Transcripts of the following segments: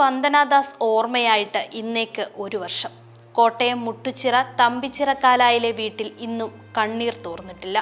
വന്ദനാദാസ് ഓർമ്മയായിട്ട് ഇന്നേക്ക് 1 വർഷം. കോട്ടയം മുട്ടുച്ചിറ തമ്പിച്ചിറക്കാലായിലെ വീട്ടിൽ ഇന്നും കണ്ണീർ തോർന്നിട്ടില്ല.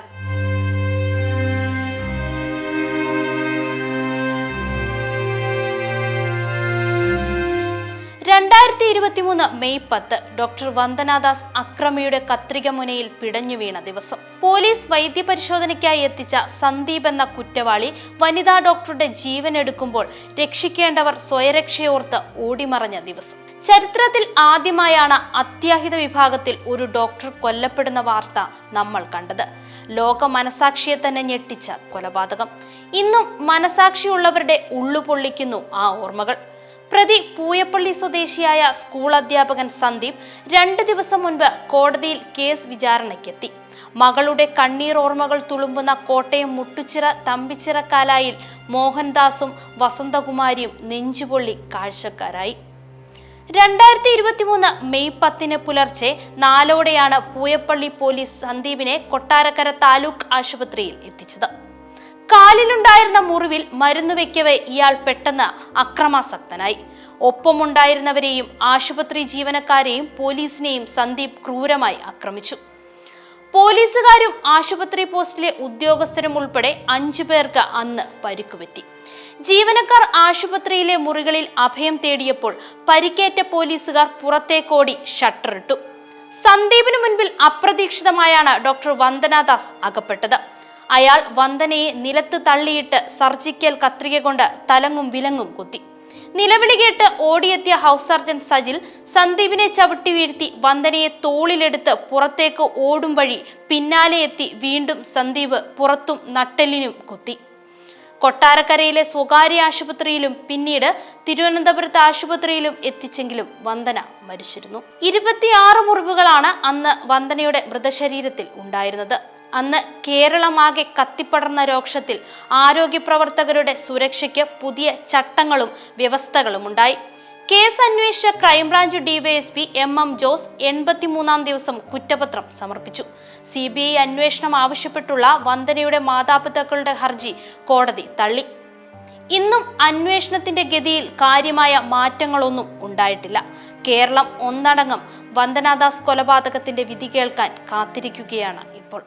2023 മെയ് 10 ഡോക്ടർ വന്ദനാദാസ് അക്രമിയുടെ കത്രിക മുനയിൽ പിടഞ്ഞു വീണ ദിവസം. പോലീസ് വൈദ്യപരിശോധനയ്ക്കായി എത്തിച്ച സന്ദീപ് എന്ന കുറ്റവാളി വനിതാ ഡോക്ടറുടെ ജീവൻ എടുക്കുമ്പോൾ രക്ഷിക്കേണ്ടവർ സ്വയരക്ഷയോർത്ത് ഓടിമറഞ്ഞ ദിവസം. ചരിത്രത്തിൽ ആദ്യമായാണ് അത്യാഹിത വിഭാഗത്തിൽ ഒരു ഡോക്ടർ കൊല്ലപ്പെടുന്ന വാർത്ത നമ്മൾ കണ്ടത്. ലോക മനസാക്ഷിയെ തന്നെ ഞെട്ടിച്ച കൊലപാതകം. ഇന്നും മനസാക്ഷിയുള്ളവരുടെ ഉള്ളുപൊള്ളിക്കുന്നു ആ ഓർമ്മകൾ. പ്രതി പൂയപ്പള്ളി സ്വദേശിയായ സ്കൂൾ അധ്യാപകൻ സന്ദീപ് 2 ദിവസം മുൻപ് കോടതിയിൽ കേസ് വിചാരണയ്ക്കെത്തി. മകളുടെ കണ്ണീർ ഓർമ്മകൾ തുളുമ്പുന്ന കോട്ടയം മുട്ടുച്ചിറ തമ്പിച്ചിറക്കാലായിൽ മോഹൻദാസും വസന്തകുമാരിയും നെഞ്ചുപൊള്ളി കാഴ്ചക്കാരായി. 2023 മെയ് 10 പുലർച്ചെ 4ഓടെയാണ് പൂയപ്പള്ളി പോലീസ് സന്ദീപിനെ കൊട്ടാരക്കര താലൂക്ക് ആശുപത്രിയിൽ എത്തിച്ചത്. കാലിലുണ്ടായിരുന്ന മുറിവിൽ മരുന്ന് വെക്കവേ ഇയാൾ പെട്ടെന്ന് അക്രമാസക്തനായി. ഒപ്പമുണ്ടായിരുന്നവരെയും ആശുപത്രി ജീവനക്കാരെയും പോലീസിനെയും സന്ദീപ് ക്രൂരമായി ആക്രമിച്ചു. പോലീസുകാരും ആശുപത്രി പോസ്റ്റിലെ ഉദ്യോഗസ്ഥരും ഉൾപ്പെടെ 5 പേർക്ക് അന്ന് പരിക്കുപറ്റി. ജീവനക്കാർ ആശുപത്രിയിലെ മുറികളിൽ അഭയം തേടിയപ്പോൾ പരിക്കേറ്റ പോലീസുകാർ പുറത്തേക്കോടി ഷട്ടറിട്ടു. സന്ദീപിന് മുൻപിൽ അപ്രതീക്ഷിതമായാണ് ഡോക്ടർ വന്ദനാദാസ് അകപ്പെട്ടത്. അയാൾ വന്ദനയെ നിലത്ത് തള്ളിയിട്ട് സർജിക്കൽ കത്രിക കൊണ്ട് തലങ്ങും വിലങ്ങും കുത്തി. നിലവിളി കേട്ട് ഓടിയെത്തിയ ഹൗസ് സർജൻ സജിൽ സന്ദീപിനെ ചവിട്ടി വീഴ്ത്തി വന്ദനയെ തോളിലെടുത്ത് പുറത്തേക്ക് ഓടും വഴി പിന്നാലെ എത്തി വീണ്ടും സന്ദീപ് പുറത്തും നട്ടെല്ലിനും കുത്തി. കൊട്ടാരക്കരയിലെ സ്വകാര്യ ആശുപത്രിയിലും പിന്നീട് തിരുവനന്തപുരത്ത് ആശുപത്രിയിലും എത്തിച്ചെങ്കിലും വന്ദന മരിച്ചിരുന്നു. 26 മുറിവുകളാണ് അന്ന് വന്ദനയുടെ മൃതശരീരത്തിൽ ഉണ്ടായിരുന്നത്. അന്ന് കേരളമാകെ കത്തിപ്പടർന്ന രോക്ഷത്തിൽ ആരോഗ്യ പ്രവർത്തകരുടെ സുരക്ഷയ്ക്ക് പുതിയ ചട്ടങ്ങളും വ്യവസ്ഥകളും ഉണ്ടായി. കേസ് അന്വേഷിച്ച ക്രൈംബ്രാഞ്ച് ഡിവൈഎസ്പി MM ജോസ് 83-ാം ദിവസം കുറ്റപത്രം സമർപ്പിച്ചു. CBI അന്വേഷണം ആവശ്യപ്പെട്ടുള്ള വന്ദനയുടെ മാതാപിതാക്കളുടെ ഹർജി കോടതി തള്ളി. ഇന്നും അന്വേഷണത്തിന്റെ ഗതിയിൽ കാര്യമായ മാറ്റങ്ങളൊന്നും ഉണ്ടായിട്ടില്ല. കേരളം ഒന്നടങ്കം വന്ദനാദാസ് കൊലപാതകത്തിന്റെ വിധി കേൾക്കാൻ കാത്തിരിക്കുകയാണ് ഇപ്പോൾ.